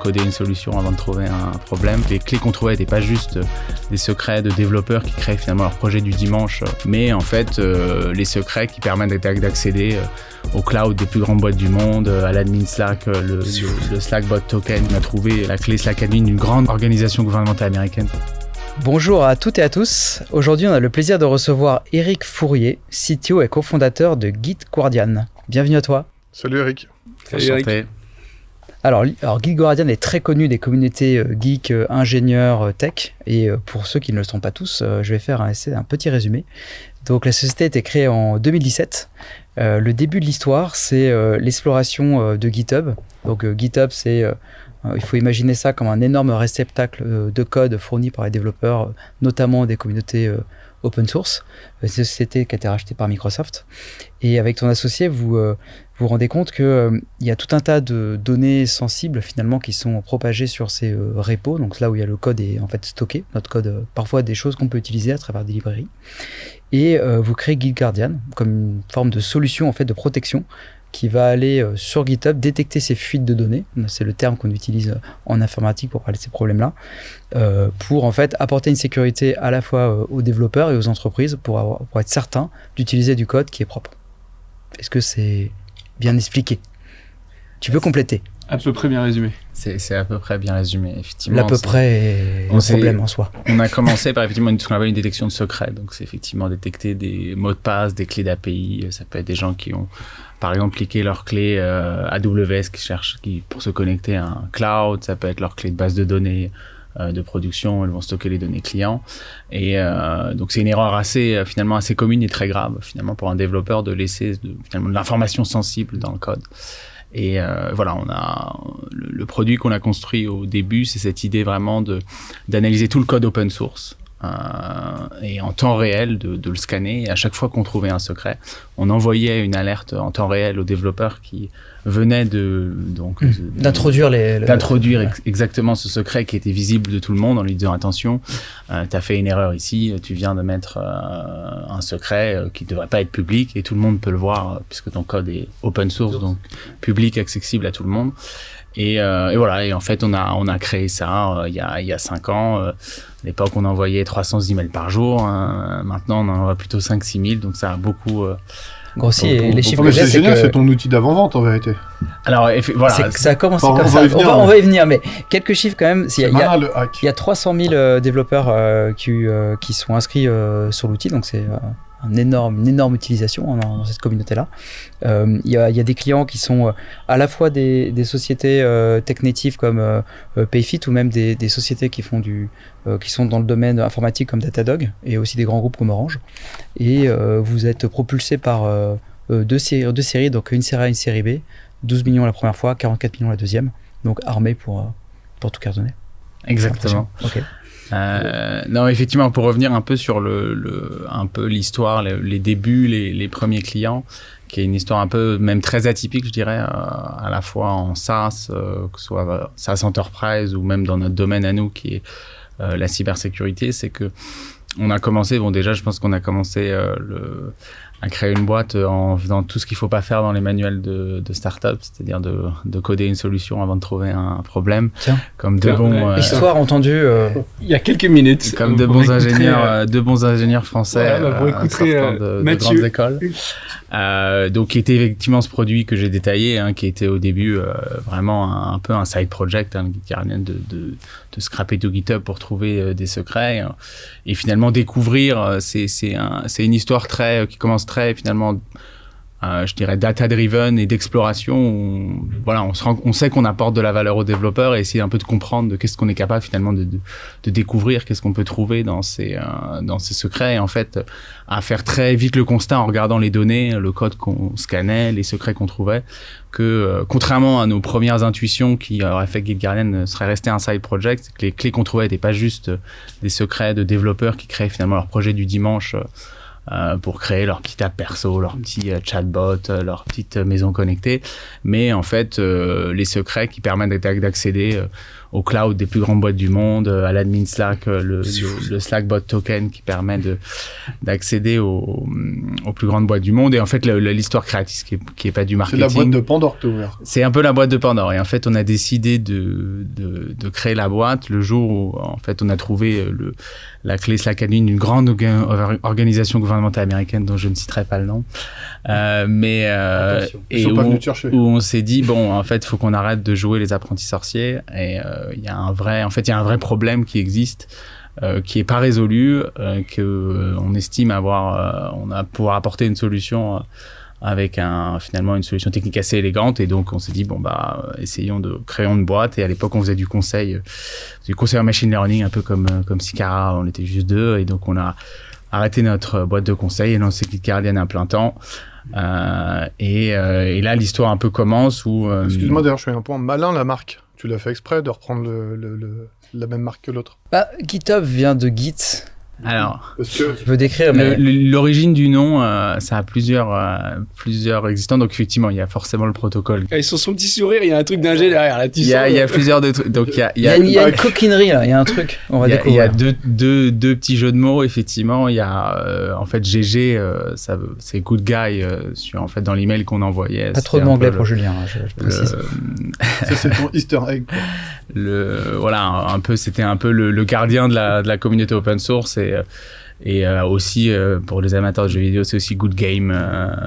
coder une solution avant de trouver un problème. Les clés qu'on trouvait n'étaient pas juste des secrets de développeurs qui créent finalement leur projet du dimanche, mais en fait les secrets qui permettent d'accéder au cloud des plus grandes boîtes du monde, à l'admin Slack, le Slackbot token. On a trouvé la clé Slack admin d'une grande organisation gouvernementale américaine. Bonjour à toutes et à tous. Aujourd'hui, on a le plaisir de recevoir Eric Fourier, CTO et cofondateur de GitGuardian. Bienvenue à toi. Salut Eric. Salut Eric. Alors GitGuardian est très connu des communautés geeks, ingénieurs, tech. Et pour ceux qui ne le sont pas tous, je vais faire un petit résumé. Donc la société a été créée en 2017. Le début de l'histoire, c'est l'exploration de GitHub. Donc GitHub, c'est... il faut imaginer ça comme un énorme réceptacle de code fourni par les développeurs, notamment des communautés open source. C'est une société qui a été rachetée par Microsoft. Et avec ton associé, vous vous rendez compte qu'il y a tout un tas de données sensibles finalement qui sont propagées sur ces repos, donc là où il y a le code est en fait stocké, notre code, parfois des choses qu'on peut utiliser à travers des librairies. Et vous créez GitGuardian comme une forme de solution en fait de protection qui va aller sur GitHub détecter ces fuites de données, c'est le terme qu'on utilise en informatique pour parler de ces problèmes-là, pour en fait apporter une sécurité à la fois aux développeurs et aux entreprises pour être certain d'utiliser du code qui est propre. Est-ce que c'est bien expliqué? Tu peux compléter. À peu près bien résumé. C'est à peu près bien résumé, effectivement. L'à peu près est un problème en soi. On a commencé par effectivement ce qu'on appelle une détection de secret. Donc c'est effectivement détecter des mots de passe, des clés d'API. Ça peut être des gens qui ont, par exemple, cliqué leur clé AWS pour se connecter à un cloud. Ça peut être leur clé de base de données de production. Elles vont stocker les données clients. Et donc c'est une erreur finalement assez commune et très grave finalement pour un développeur de laisser finalement de l'information sensible dans le code. Et voilà, on a le produit qu'on a construit au début, c'est cette idée vraiment d'analyser tout le code open source et en temps réel de le scanner. Et à chaque fois qu'on trouvait un secret, on envoyait une alerte en temps réel aux développeurs qui venaient d'introduire exactement ce secret qui était visible de tout le monde en lui disant attention, t'as fait une erreur ici, tu viens de mettre un secret qui ne devrait pas être public et tout le monde peut le voir puisque ton code est open source, donc public, accessible à tout le monde. Et voilà, et en fait on a créé ça il y a 5 ans. À l'époque on envoyait 300 emails par jour, maintenant on en envoie plutôt 5-6 000, donc ça a beaucoup grossi. Et les chiffres que j'ai, c'est génial, c'est ton outil d'avant-vente en vérité. Alors voilà, ça a commencé comme ça. On va y venir, mais quelques chiffres quand même. Il y a 300 000 développeurs qui sont inscrits sur l'outil, donc c'est une énorme utilisation dans cette communauté-là. Il y a des clients qui sont à la fois des sociétés tech native comme Payfit ou même des sociétés qui sont dans le domaine informatique comme Datadog et aussi des grands groupes comme Orange. Et vous êtes propulsé par deux séries, donc une série A et une série B, 12 millions la première fois, 44 millions la deuxième, donc armé pour tout cartonner. Exactement. Ok. Non, effectivement, pour revenir un peu sur un peu l'histoire, les débuts, les premiers clients, qui est une histoire un peu même très atypique, je dirais, à la fois en SaaS, que ce soit SaaS Enterprise ou même dans notre domaine à nous qui est la cybersécurité, c'est que on a commencé, déjà je pense qu'on a commencé à créer une boîte en faisant tout ce qu'il faut pas faire dans les manuels de start-up, c'est-à-dire de coder une solution avant de trouver un problème. Tiens. Comme de bons histoire entendue il y a quelques minutes. Comme de bons ingénieurs français sortant de grandes écoles. Donc qui était effectivement ce produit que j'ai détaillé, qui était au début vraiment un peu un side project, GitGuardian, de scraper tout GitHub pour trouver des secrets et finalement découvrir. C'est une histoire qui commence très finalement je dirais data driven et d'exploration. Voilà, on sait qu'on apporte de la valeur aux développeurs et essayer un peu de comprendre de qu'est-ce qu'on est capable finalement de découvrir, qu'est-ce qu'on peut trouver dans ces secrets, et en fait à faire très vite le constat en regardant les données, le code qu'on scannait, les secrets qu'on trouvait, que contrairement à nos premières intuitions qui auraient fait que GitGuardian serait resté un side project, que les clés qu'on trouvait n'étaient pas juste des secrets de développeurs qui créaient finalement leur projet du dimanche pour créer leur petite app perso, leur petit chatbot, leur petite maison connectée, mais en fait les secrets qui permettent d'accéder au cloud des plus grandes boîtes du monde, à l'admin Slack, le Slackbot token qui permet d'accéder aux plus grandes boîtes du monde. Et en fait, l'histoire créatrice qui est pas du marketing. C'est la boîte de Pandore que tu as ouvert. C'est un peu la boîte de Pandore. Et en fait, on a décidé de créer la boîte le jour où, en fait, on a trouvé la clé Slack admin d'une grande organisation gouvernementale américaine dont je ne citerai pas le nom. Et où on s'est dit, bon, en fait, il faut qu'on arrête de jouer les apprentis sorciers. Et il y a un vrai problème qui existe. Qui est pas résolu, que on estime pouvoir apporter une solution avec finalement une solution technique assez élégante. Et donc on s'est dit essayons de créer une boîte. Et à l'époque on faisait du conseil en machine learning, un peu comme Sicara. On était juste 2 et donc on a arrêté notre boîte de conseil et lancé GitGuardian à plein temps. Et là l'histoire un peu commence où. Excuse-moi d'ailleurs, je fais un point malin, la marque. Tu l'as fait exprès de reprendre la même marque que l'autre. GitHub vient de Git. Alors, tu peux décrire l'origine du nom, ça a plusieurs existants. Donc effectivement, il y a forcément le protocole. Et sur son petit sourire, il y a un truc d'ingé derrière. Là, il y a plusieurs de trucs. Donc il y a une coquinerie là. Il y a un truc. On va découvrir. Il y a deux petits jeux de mots. Effectivement, il y a en fait GG, c'est good guy dans l'email qu'on envoyait. Pas trop d'anglais pour Julien. Je précise. Ça c'est ton Easter egg. C'était un peu le gardien de la communauté open source et aussi pour les amateurs de jeux vidéo c'est aussi good game,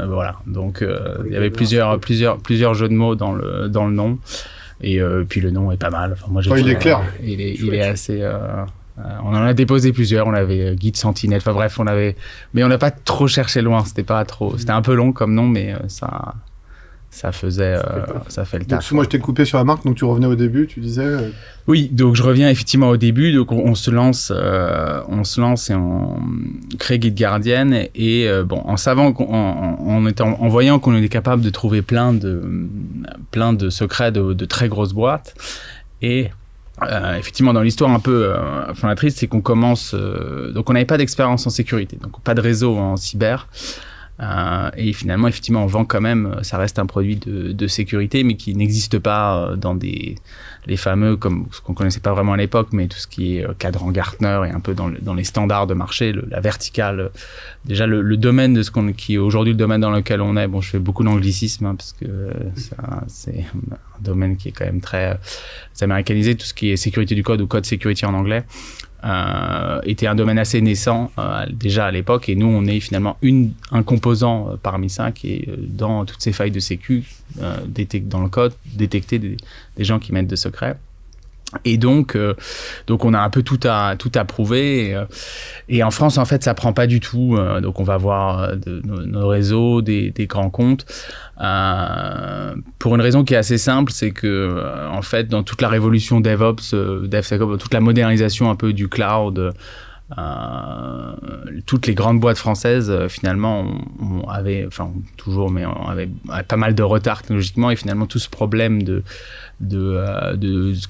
voilà. Donc il y avait plusieurs jeux de mots dans le nom et puis le nom est pas mal. Enfin, moi il est clair. Il est assez on en a déposé plusieurs, on avait Git Sentinel, enfin bref, mais on n'a pas trop cherché loin, c'était un peu long comme nom, mais ça fait le taf. Donc moi je t'ai coupé sur la marque, donc tu revenais au début, tu disais. Oui, donc je reviens effectivement au début. Donc on se lance et on crée GitGuardian et en savant en voyant qu'on était capable de trouver plein de secrets de très grosses boîtes et effectivement dans l'histoire un peu fondatrice, c'est qu'on commence donc on n'avait pas d'expérience en sécurité, donc pas de réseau en cyber. Et finalement, effectivement, on vend quand même, ça reste un produit de sécurité, mais qui n'existe pas dans les fameux, comme ce qu'on connaissait pas vraiment à l'époque, mais tout ce qui est cadran Gartner et un peu dans les standards de marché, la verticale. Déjà, le domaine qui est aujourd'hui le domaine dans lequel on est, je fais beaucoup d'anglicisme, parce que c'est un domaine qui est quand même très américanisé, tout ce qui est sécurité du code ou code security en anglais. Était un domaine assez naissant déjà à l'époque, et nous on est finalement un composant parmi 5 et dans toutes ces failles de sécu dans le code détecter des gens qui mettent de secrets. Et donc on a un peu tout à prouver et en France en fait ça prend pas du tout, donc on va voir nos réseaux des grands comptes pour une raison qui est assez simple, c'est que en fait dans toute la révolution DevOps, DevSecOps, toute la modernisation un peu du cloud, toutes les grandes boîtes françaises finalement avaient pas mal de retard technologiquement, et finalement tout ce problème de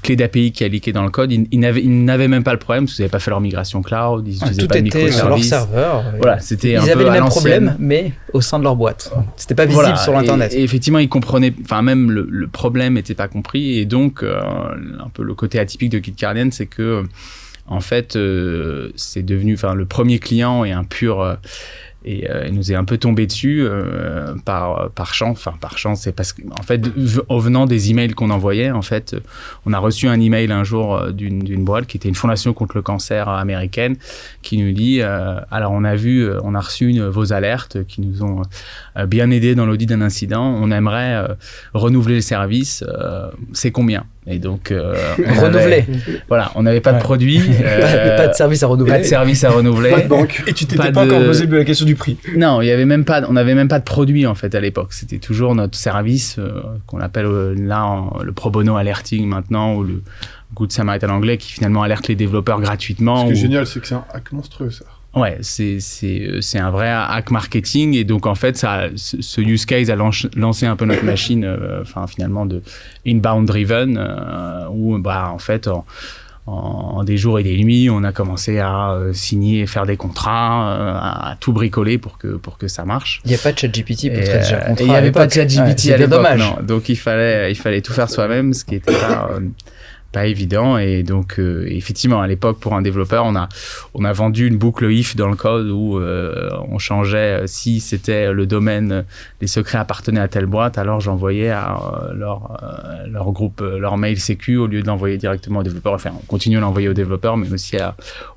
clés d'API qui a leaké dans le code, ils n'avaient même pas le problème parce qu'ils n'avaient pas fait leur migration cloud, ils n'utilisaient pas de microservices. Tout était sur leur serveur. Voilà, c'était ils avaient les mêmes problèmes, mais au sein de leur boîte. C'était pas visible sur l'internet. Et effectivement, ils comprenaient, même le problème n'était pas compris, et donc un peu le côté atypique de GitGuardian, c'est que en fait, c'est devenu, le premier client est un pur et il nous est un peu tombé dessus par chance. Par chance, c'est parce qu'en fait, en venant des emails qu'on envoyait, en fait, on a reçu un email un jour d'une boîte qui était une fondation contre le cancer américaine, qui nous dit alors on a reçu vos alertes qui nous ont bien aidés dans l'audit d'un incident. On aimerait renouveler le service. C'est combien? Et donc, on n'avait pas de produit. Pas de service à renouveler. Pas de service à renouveler. Pas de banque. Et tu t'étais pas encore posé la question du prix. Non, on n'avait même pas de produit, en fait, à l'époque. C'était toujours notre service, qu'on appelle le pro bono alerting maintenant, ou le Good Samaritan anglais, qui finalement alerte les développeurs gratuitement. Ce qui est génial, c'est que c'est un hack monstrueux, ça. Ouais, c'est un vrai hack marketing, et donc en fait ce use case a lancé un peu notre machine, finalement de inbound driven, où en fait en des jours et des nuits on a commencé à signer et faire des contrats, à tout bricoler pour que ça marche. Il n'y a pas de ChatGPT pour traiter un contrat. Il n'y avait pas de ChatGPT à l'époque, dommage. non. Donc il fallait tout faire soi-même, ce qui était pas évident. Et donc, effectivement, à l'époque, pour un développeur, on a vendu une boucle if dans le code où on changeait si c'était le domaine, les secrets appartenaient à telle boîte, alors j'envoyais à leur groupe, leur mail sécu au lieu de l'envoyer directement au développeur. Enfin, on continue à l'envoyer au développeur, mais aussi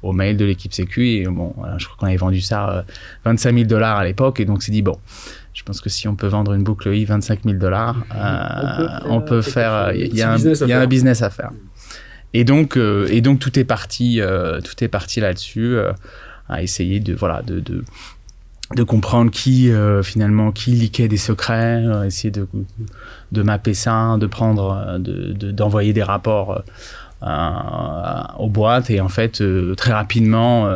au mail de l'équipe sécu. Et bon, je crois qu'on avait vendu ça $25 000 à l'époque. Et donc, c'est dit, bon, je pense que si on peut vendre une boucle if $25 000, on peut faire, il y a un business à faire. Et donc tout est parti là-dessus, à essayer de comprendre qui leakait des secrets, essayer de mapper ça, d'envoyer des rapports aux boîtes. Et en fait, très rapidement,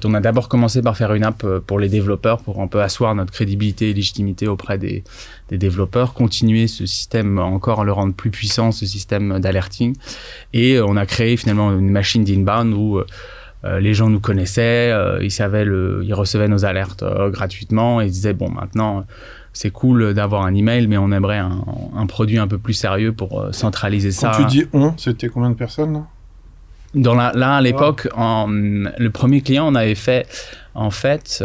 on a d'abord commencé par faire une app pour les développeurs pour un peu asseoir notre crédibilité et légitimité auprès des développeurs, continuer ce système, encore le rendre plus puissant, ce système d'alerting. Et on a créé finalement une machine d'inbound où les gens nous connaissaient, ils recevaient nos alertes gratuitement et ils disaient, bon, maintenant, c'est cool d'avoir un email, mais on aimerait un produit un peu plus sérieux pour centraliser ça. Quand tu dis on, c'était combien de personnes là, à l'époque, le premier client, on avait fait, en fait,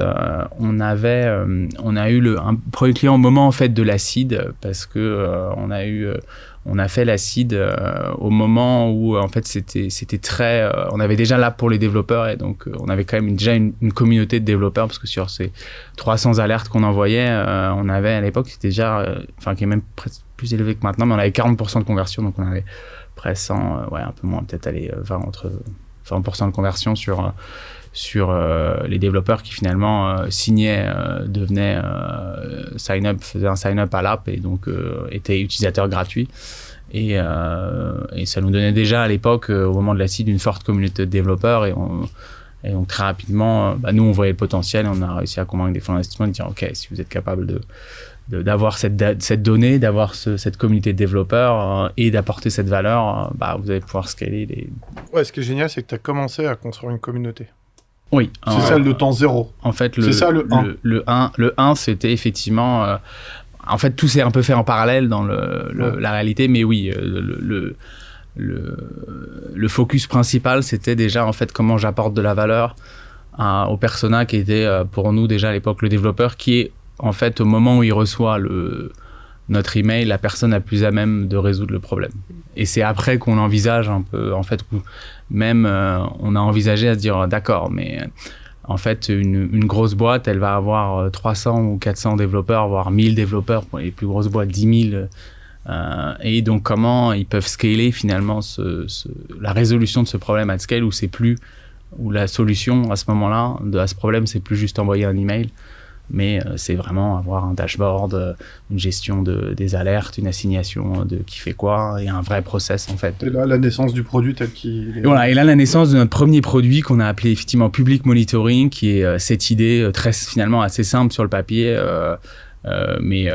on a eu un premier client au moment en fait de l'acide, parce que on a fait l'acide au moment où en fait c'était très, on avait déjà l'app pour les développeurs et donc on avait quand même déjà une communauté de développeurs, parce que sur ces 300 alertes qu'on envoyait, on avait à l'époque, c'était déjà, qui est même plus élevé que maintenant, mais on avait 40% de conversion, donc on avait presque un peu moins, peut-être entre 20% de conversion sur les développeurs qui finalement signaient, devenaient faisaient un sign-up à l'app et donc étaient utilisateurs gratuits. Et ça nous donnait déjà à l'époque, au moment de l'acide, une forte communauté de développeurs. Et donc très rapidement, nous on voyait le potentiel et on a réussi à convaincre des fonds d'investissement de dire ok, si vous êtes capable d'avoir cette donnée, d'avoir cette communauté de développeurs et d'apporter cette valeur, vous allez pouvoir scaler les... Ouais, ce qui est génial, c'est que tu as commencé à construire une communauté. Oui. C'est ça le temps zéro. En fait, c'est ça le 1. Le 1, c'était effectivement... en fait, tout s'est un peu fait en parallèle dans la réalité, mais oui, le focus principal, c'était déjà en fait comment j'apporte de la valeur au persona qui était pour nous déjà à l'époque le développeur, qui est en fait au moment où il reçoit notre email, la personne la plus à même de résoudre le problème. Et c'est après qu'on envisage un peu, en fait, même on a envisagé à se dire d'accord, mais en fait une grosse boîte, elle va avoir 300 ou 400 développeurs, voire 1000 développeurs pour les plus grosses boîtes, 10 000. Et donc comment ils peuvent scaler finalement la résolution de ce problème at scale, où la solution à ce moment-là à ce problème, c'est plus juste envoyer un email, mais c'est vraiment avoir un dashboard, une gestion des alertes, une assignation de qui fait quoi, et un vrai process en fait. Et là, la naissance du produit tel qu'il est... Voilà, et là, la naissance de notre premier produit qu'on a appelé effectivement Public Monitoring, qui est cette idée finalement assez simple sur le papier, mais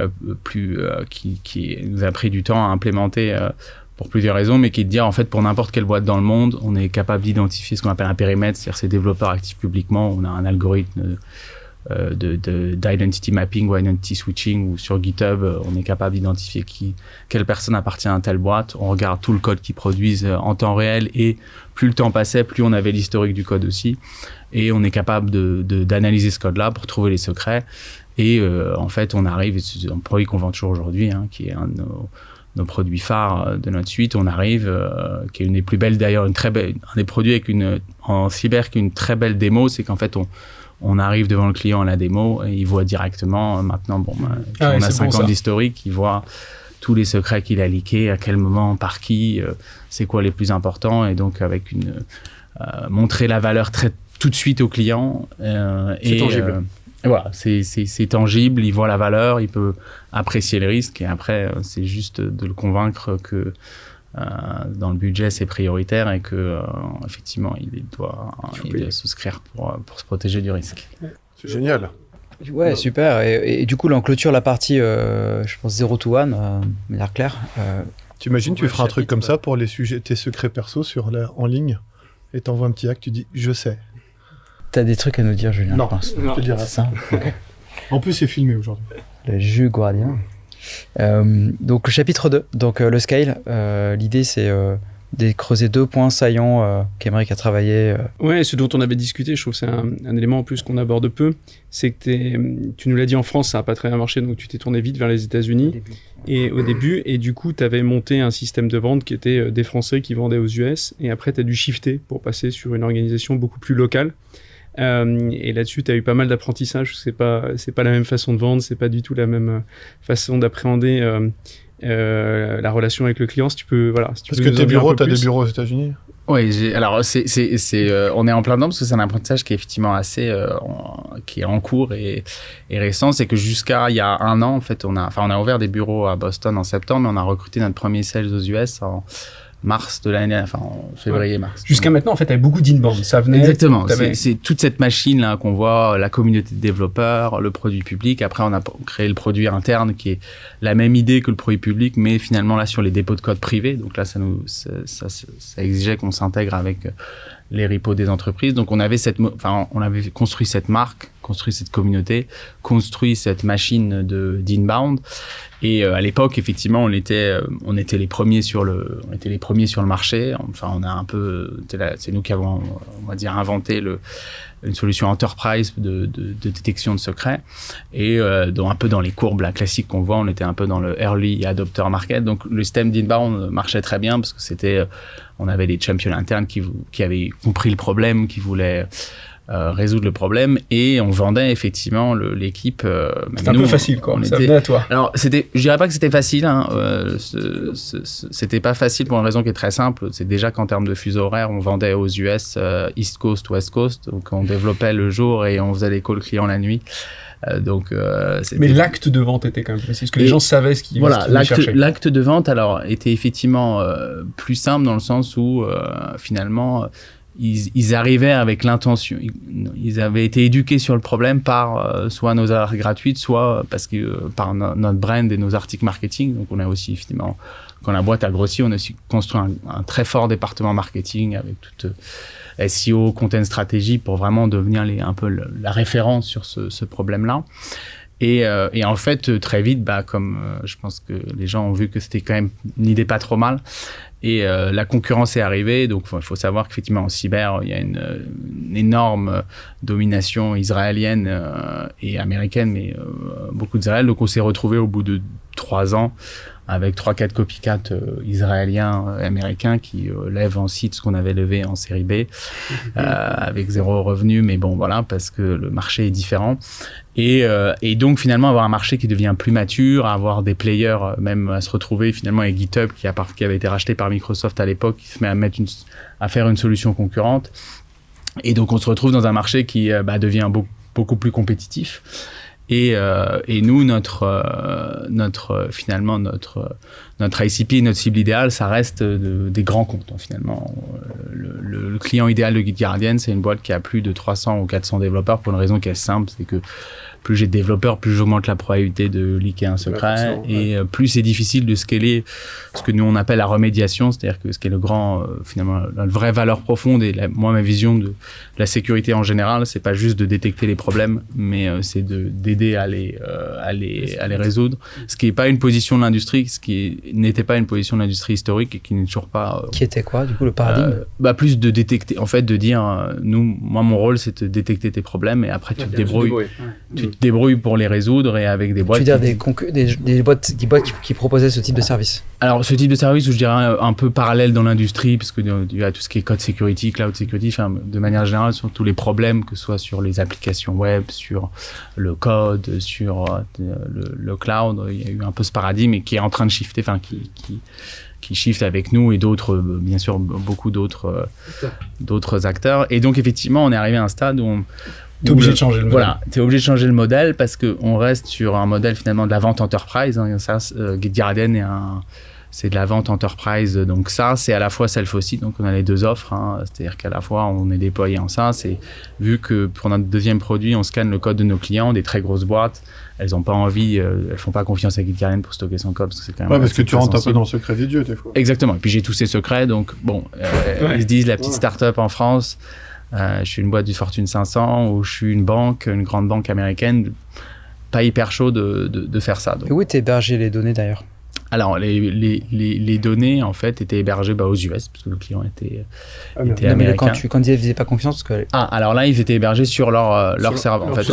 qui nous a pris du temps à implémenter pour plusieurs raisons, mais qui est de dire en fait pour n'importe quelle boîte dans le monde, on est capable d'identifier ce qu'on appelle un périmètre, c'est-à-dire ces développeurs actifs publiquement, on a un algorithme d'identity mapping ou identity switching, ou sur GitHub on est capable d'identifier quelle personne appartient à telle boîte, on regarde tout le code qu'ils produisent en temps réel, et plus le temps passait, plus on avait l'historique du code aussi, et on est capable d'analyser ce code là pour trouver les secrets. Et en fait on arrive, c'est un produit qu'on vend toujours aujourd'hui, qui est un de nos produits phares de notre suite, on arrive, qui est une des plus belles d'ailleurs, un des produits en cyber qui est une très belle démo, c'est qu'en fait on arrive devant le client à la démo et il voit directement, maintenant, on a 5 ans d'historique, il voit tous les secrets qu'il a leakés, à quel moment, par qui, c'est quoi les plus importants, et donc avec montrer la valeur tout de suite au client. C'est tangible. Voilà, c'est tangible, il voit la valeur, il peut apprécier le risque, et après, c'est juste de le convaincre que dans le budget, c'est prioritaire, et que effectivement, il doit souscrire pour se protéger du risque. C'est génial. Ouais, super. Et du coup, là, on clôture la partie, je pense, 0 to 1, de manière claire. T'imagines, tu feras un truc comme ça pour tes secrets perso en ligne, et t'envoies un petit hack, tu dis « je sais ». T'as des trucs à nous dire, Julien? Non, je te dirai. C'est ça. Okay. En plus, c'est filmé aujourd'hui. Le jus Guardian. Donc, le chapitre 2, donc le scale. L'idée, c'est creuser 2 points saillants qu'Aymeric a travaillé. Ouais, ce dont on avait discuté, je trouve que c'est un élément en plus qu'on aborde peu, c'est que tu nous l'as dit, en France, ça n'a pas très bien marché, donc tu t'es tourné vite vers les États-Unis au début, et du coup, tu avais monté un système de vente qui était des Français qui vendaient aux US, et après, tu as dû shifter pour passer sur une organisation beaucoup plus locale. Et là-dessus, tu as eu pas mal d'apprentissage. C'est pas la même façon de vendre, c'est pas du tout la même façon d'appréhender la relation avec le client. Si tu peux, Parce que tes bureaux, tu as des bureaux aux États-Unis. Oui, alors on est en plein dedans parce que c'est un apprentissage qui est effectivement assez qui est en cours et récent. C'est que jusqu'à il y a 1 an, en fait, on a ouvert des bureaux à Boston en septembre, mais on a recruté notre premier sales aux US en mars de l'année, enfin en février-mars. Jusqu'à maintenant, en fait, tu avais beaucoup d'inbound. Ça venait. Exactement. C'est toute cette machine là qu'on voit, la communauté de développeurs, le produit public. Après, on a créé le produit interne qui est la même idée que le produit public, mais finalement là sur les dépôts de code privés. Donc là, ça exigeait qu'on s'intègre avec les repos des entreprises. Donc on avait construit cette marque, construit cette communauté, construit cette machine d'inbound. Et à l'époque, effectivement, on était les premiers sur le marché. Enfin, c'est nous qui avons, on va dire, inventé une solution enterprise de détection de secrets. Et un peu dans les courbes classiques qu'on voit, on était un peu dans le early adopter market. Donc le système d'inbound marchait très bien parce que on avait des champions internes qui avaient compris le problème, qui voulaient résoudre le problème, et on vendait effectivement l'équipe. C'était un peu facile, quoi. Ça venait à toi. Alors, je dirais pas que c'était facile. C'était pas facile pour une raison qui est très simple. C'est déjà qu'en termes de fuseau horaire, on vendait aux US East Coast, West Coast, donc on développait le jour et on faisait des calls clients la nuit. Mais l'acte de vente était quand même précis, parce que les gens savaient ce qu'ils cherchaient. L'acte de vente, alors, était effectivement plus simple dans le sens où finalement ils arrivaient avec l'intention. Ils avaient été éduqués sur le problème par soit nos alertes gratuites, soit parce que par notre brand et nos articles marketing. Donc on a aussi effectivement, quand la boîte a grossi, on a aussi construit un très fort département marketing avec toute SEO, content stratégie pour vraiment devenir un peu la référence sur ce problème-là. Et en fait, très vite, comme je pense que les gens ont vu que c'était quand même une idée pas trop mal, et la concurrence est arrivée. Donc, il faut savoir qu'effectivement, en cyber, il y a une énorme domination israélienne et américaine, mais beaucoup d'Israël. Donc, on s'est retrouvé au bout de 3 ans avec 3-4 copycats israéliens et américains qui lèvent en site ce qu'on avait levé en série B, avec 0 revenu, mais bon, voilà, parce que le marché est différent. Et donc, finalement, avoir un marché qui devient plus mature, avoir des players, même à se retrouver finalement avec GitHub, qui avait été racheté par Microsoft à l'époque, qui se met à faire une solution concurrente. Et donc, on se retrouve dans un marché qui devient beaucoup plus compétitif. Et nous, notre ICP, notre cible idéale, ça reste des grands comptes. Finalement, le client idéal de GitGuardian, c'est une boîte qui a plus de 300 ou 400 développeurs pour une raison qui est simple, c'est que plus j'ai de développeurs, plus j'augmente la probabilité de leaker un secret, et plus c'est difficile de scaler ce que nous on appelle la remédiation, c'est-à-dire que ce qui est finalement la vraie valeur profonde, et moi ma vision de la sécurité en général, c'est pas juste de détecter les problèmes, mais c'est d'aider à les résoudre. Ce qui n'est pas une position de l'industrie, n'était pas une position de l'industrie historique et qui n'est toujours pas. Qui était quoi, du coup, le paradigme? Plus de détecter, en fait, de dire, moi mon rôle c'est de détecter tes problèmes et après tu te débrouilles. Tu te débrouilles pour les résoudre, et avec des boîtes. Tu veux dire des boîtes qui proposaient ce type de service? Alors, ce type de service, où je dirais un peu parallèle dans l'industrie, parce que il y a tout ce qui est code security, cloud security, de manière générale, sur tous les problèmes, que ce soit sur les applications web, sur le code, sur le cloud. Il y a eu un peu ce paradigme, et qui est en train de shifter, qui shift avec nous et d'autres, bien sûr, beaucoup d'autres acteurs. Et donc, effectivement, on est arrivé à un stade où t'es obligé de changer le modèle. Voilà, t'es obligé de changer le modèle parce qu'on reste sur un modèle finalement de la vente enterprise. GitGuardian c'est de la vente enterprise. Donc ça, c'est à la fois self-hosted. Donc on a les 2 offres. C'est-à-dire qu'à la fois, on est déployé en SaaS. Et vu que pour notre deuxième produit, on scanne le code de nos clients, des très grosses boîtes, elles n'ont pas envie, elles font pas confiance à GitGuardian pour stocker son code. Parce que c'est quand même parce que tu rentres un peu dans le secret des dieux, des fois. Exactement. Et puis j'ai tous ces secrets. Donc bon, ils se disent, la petite start-up en France, je suis une boîte du Fortune 500, ou je suis une grande banque américaine, pas hyper chaud de faire ça. Donc. Et où est hébergé les données d'ailleurs? Alors, les données, en fait, étaient hébergées aux US, parce que le client était américain. Mais quand ils ne faisaient pas confiance, parce que... alors là, ils étaient hébergés sur leur serveur, en fait.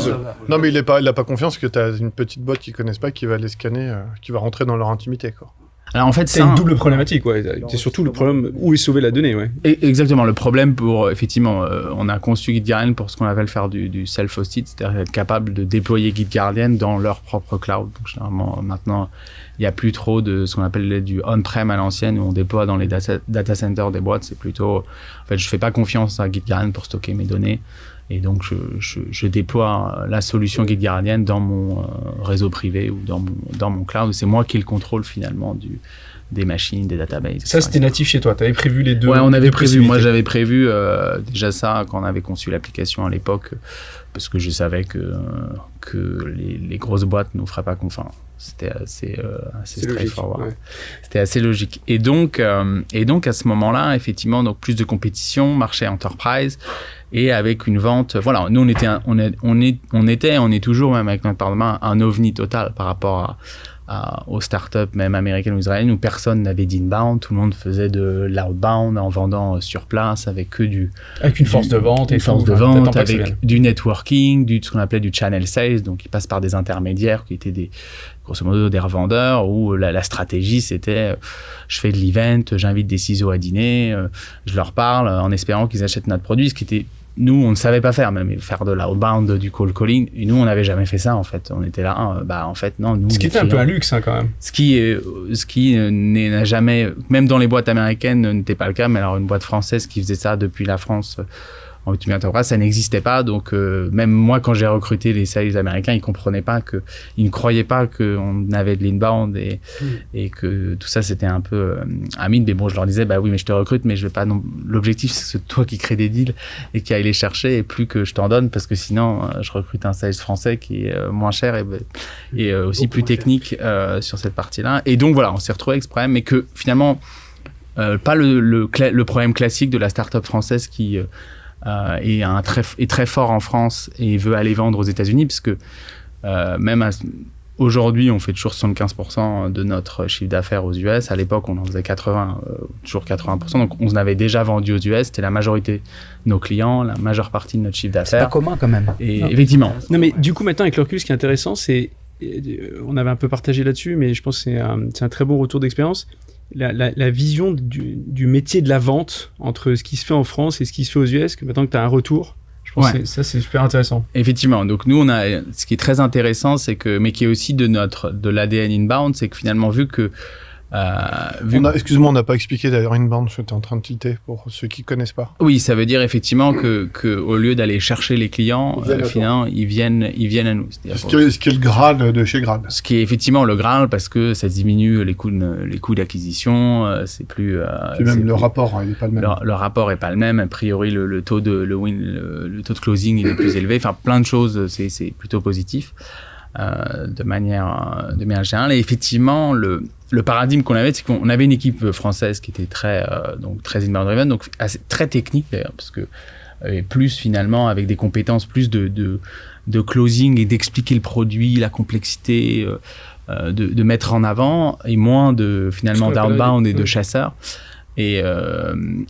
Non, mais il n'a pas confiance que tu as une petite boîte qu'ils ne connaissent pas qui va les scanner, qui va rentrer dans leur intimité, quoi. Alors en fait, c'est une double problématique, ouais. C'est surtout le problème où est sauvée la donnée, ouais. Exactement. Le problème effectivement, on a conçu GitGuardian pour ce qu'on appelle faire du self-hosted, c'est-à-dire être capable de déployer GitGuardian dans leur propre cloud. Donc généralement, maintenant, il n'y a plus trop de ce qu'on appelle du on-prem à l'ancienne où on déploie dans les data centers des boîtes. C'est plutôt, en fait, je fais pas confiance à GitGuardian pour stocker mes données. Et donc, je déploie la solution GitGuardian dans mon réseau privé ou dans mon cloud. C'est moi qui le contrôle finalement des machines, des databases. Ça, c'était natif chez toi. Tu avais prévu les deux. Ouais, on avait prévu. Moi, j'avais prévu déjà ça quand on avait conçu l'application à l'époque, parce que je savais que les grosses boîtes nous feraient pas confiance. C'était assez straightforward. Ouais. C'était assez logique. Et donc, à ce moment-là, effectivement, donc plus de compétition, marché enterprise. Et avec une vente, voilà, nous on est toujours même avec notre part de main un ovni total par rapport aux startups même américaines ou israéliennes où personne n'avait d'inbound, tout le monde faisait de l'outbound en vendant sur place avec une force de vente avec du networking, ce qu'on appelait du channel sales, donc ils passent par des intermédiaires qui étaient grosso modo des revendeurs où la stratégie c'était je fais de l'event, j'invite des ciseaux à dîner, je leur parle en espérant qu'ils achètent notre produit, ce qui était nous, on ne savait pas faire, même faire de l'outbound, du cold calling. Et nous, on n'avait jamais fait ça, en fait. On était là, en fait, non. Nous, ce qui était un peu un luxe, hein, quand même. Ce qui n'a jamais, même dans les boîtes américaines, n'était pas le cas. Mais alors, une boîte française qui faisait ça depuis la France en ultimate enterprise, ça n'existait pas. Donc, même moi, quand j'ai recruté les sales américains, ils comprenaient pas ils ne croyaient pas qu'on avait de l'inbound et que tout ça, c'était un peu un mythe. Mais bon, je leur disais, oui, mais je te recrute, mais je vais pas l'objectif, c'est toi qui crée des deals et qui aille les chercher et plus que je t'en donne parce que sinon, je recrute un sales français qui est moins cher et aussi plus technique sur cette partie-là. Et donc, voilà, on s'est retrouvé avec ce problème, mais que finalement, pas le problème classique de la startup française qui est très fort en France et veut aller vendre aux États-Unis parce que même aujourd'hui on fait toujours 75% de notre chiffre d'affaires aux US. À l'époque on en faisait 80%, donc on avait déjà vendu aux US, c'était la majorité de nos clients, la majeure partie de notre chiffre d'affaires. C'est pas commun quand même. Et effectivement. Non mais du coup maintenant avec le recul, ce qui est intéressant, c'est on avait un peu partagé là-dessus, mais je pense que c'est un très bon retour d'expérience. La vision du métier de la vente entre ce qui se fait en France et ce qui se fait aux US, que maintenant que tu as un retour, je pense que ça c'est super intéressant. Effectivement, donc nous ce qui est très intéressant, c'est que, mais qui est aussi de l'ADN inbound, c'est que finalement vu que excuse-moi, on n'a pas expliqué d'ailleurs inbound, j'étais en train de tilter pour ceux qui connaissent pas. Oui, ça veut dire effectivement que au lieu d'aller chercher les clients, finalement, ils viennent à nous. Ce qui est le Graal de chez Graal. Ce qui est effectivement le Graal parce que ça diminue les coûts d'acquisition, c'est plus. Puis même le rapport, il est pas le même. Le rapport est pas le même. A priori, le taux de closing il est plus élevé. Enfin, plein de choses, c'est plutôt positif. De manière générale. Et effectivement, le paradigme qu'on avait, c'est qu'on avait une équipe française qui était très inbound driven, donc très technique d'ailleurs, parce que et plus finalement avec des compétences plus de closing et d'expliquer le produit, la complexité, de mettre en avant, et moins finalement d'outbound et de chasseurs. Et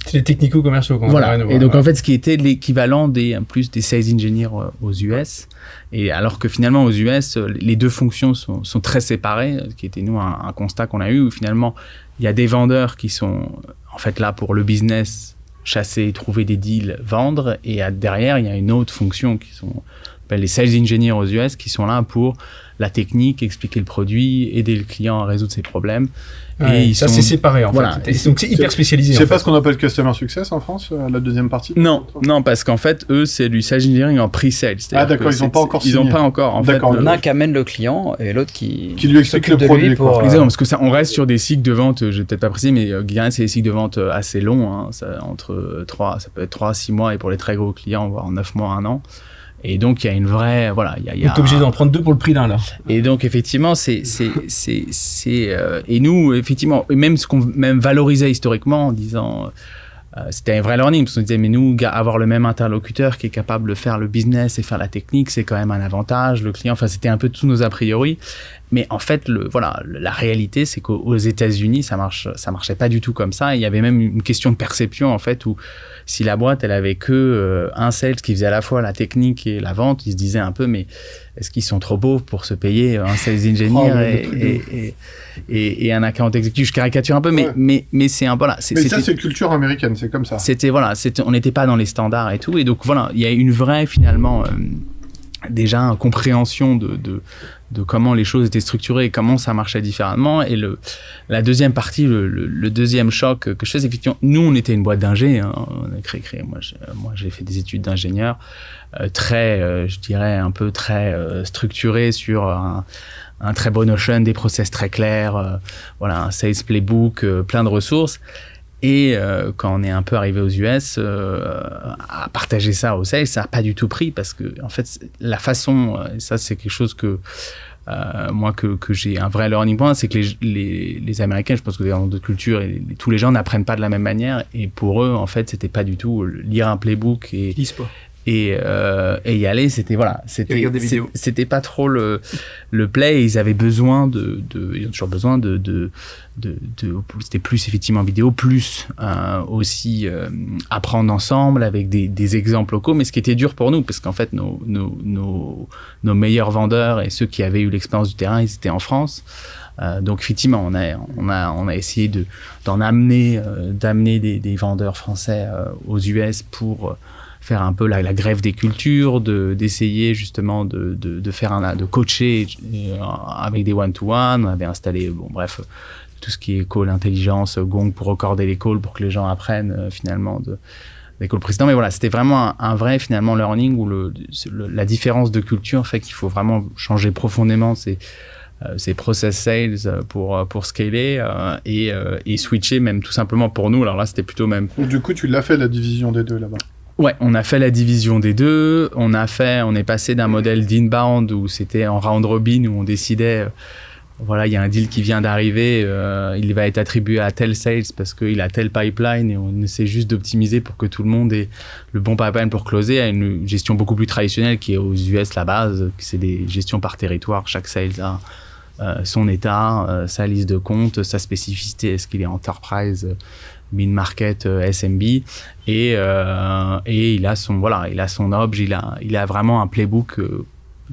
c'est les technico-commerciaux qu'on voilà. Et donc en fait, ce qui était l'équivalent des sales engineers aux US. Et alors que finalement aux US, les deux fonctions sont très séparées, qui était nous un constat qu'on a eu où finalement il y a des vendeurs qui sont en fait là pour le business, chasser, trouver des deals, vendre, et derrière il y a une autre fonction qui sont les sales engineers aux US qui sont là pour la technique, expliquer le produit, aider le client à résoudre ses problèmes. Ouais, et c'est séparé en fait. Et donc c'est hyper spécialisé. C'est pas ce qu'on appelle customer success en France, la deuxième partie. Non, parce qu'en fait eux c'est du sales engineering en pre-sales. Ah d'accord, ils n'ont pas encore signé. Ils n'ont pas encore. En fait, il y en a un qui amène le client et l'autre qui lui explique le produit. Exactement, parce que ça, on reste sur des cycles de vente. Je vais peut-être pas préciser, mais GitGuardian c'est des cycles de vente assez longs. Hein, ça peut être 3 à 6 mois et pour les très gros clients voire 9 mois, 1 an. Et donc il y a une vraie t'es obligé d'en prendre 2 pour le prix d'un là. Et donc effectivement et nous effectivement même valorisait historiquement en disant c'était un vrai learning parce qu'on disait mais nous avoir le même interlocuteur qui est capable de faire le business et faire la technique c'est quand même un avantage, le client, enfin c'était un peu tous nos a priori. Mais en fait, la réalité, c'est qu'aux États-Unis, ça marchait pas du tout comme ça. Il y avait même une question de perception, en fait, où si la boîte, elle avait que un sales qui faisait à la fois la technique et la vente, ils se disaient un peu, mais est-ce qu'ils sont trop pauvres pour se payer un sales engineer et un account executive? Je caricature un peu, mais c'est un voilà. Mais ça, c'est culture américaine, c'est comme ça. On n'était pas dans les standards et tout, et donc voilà, il y a une vraie finalement déjà une compréhension de comment les choses étaient structurées et comment ça marchait différemment. Et la deuxième partie, le deuxième choc que je fais, c'est effectivement, nous, on était une boîte d'ingé. Hein, on a créé. Moi, j'ai fait des études d'ingénieur très, je dirais, un peu très structurées sur un très bon Notion, des process très clairs, voilà, un sales playbook, plein de ressources. Et quand on est un peu arrivé aux US, à partager ça aux sales, ça n'a pas du tout pris parce que en fait la façon, et ça c'est quelque chose que moi que j'ai un vrai learning point, c'est que les Américains, je pense que dans d'autres cultures, tous les gens n'apprennent pas de la même manière. Et pour eux, en fait, c'était pas du tout lire un playbook et y aller, c'était c'était pas trop le play. Ils avaient besoin ils ont toujours besoin c'était plus effectivement vidéo, plus aussi apprendre ensemble avec des exemples locaux. Mais ce qui était dur pour nous, parce qu'en fait nos meilleurs vendeurs et ceux qui avaient eu l'expérience du terrain, ils étaient en France. Donc effectivement, on a essayé d'amener des vendeurs français aux US pour faire un peu la grève des cultures, d'essayer justement de faire de coacher avec des one-to-one. On avait installé, bref, tout ce qui est call intelligence, Gong pour recorder les calls pour que les gens apprennent finalement des calls précédents. Mais voilà, c'était vraiment un vrai finalement learning où la différence de culture fait qu'il faut vraiment changer profondément ces process sales pour scaler et switcher même tout simplement pour nous. Alors là, c'était plutôt même... Du coup, tu l'as fait la division des deux là-bas? Ouais, on a fait la division des deux. On est passé d'un modèle d'inbound où c'était en round robin où on décidait, voilà, il y a un deal qui vient d'arriver, il va être attribué à tel sales parce qu'il a tel pipeline et on essaie juste d'optimiser pour que tout le monde ait le bon pipeline pour closer, à une gestion beaucoup plus traditionnelle qui est aux US la base, c'est des gestions par territoire. Chaque sales a son état, sa liste de comptes, sa spécificité, est-ce qu'il est enterprise, mid-market, SMB, et il a son obj, il a vraiment un playbook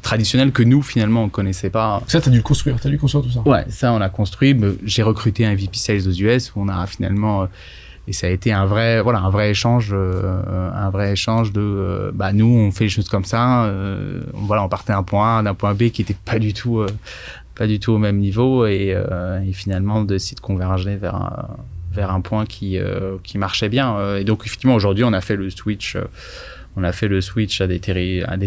traditionnel que nous finalement on connaissait pas. Ça t'as dû construire tout ça. Ouais, ça on a construit. J'ai recruté un VP Sales aux US où on a finalement et ça a été un vrai échange de nous on fait les choses comme ça, on partait d'un point A d'un point B qui était pas du tout au même niveau et finalement de décider de converger vers un point qui marchait bien. Et donc, effectivement, aujourd'hui, on a fait le switch à des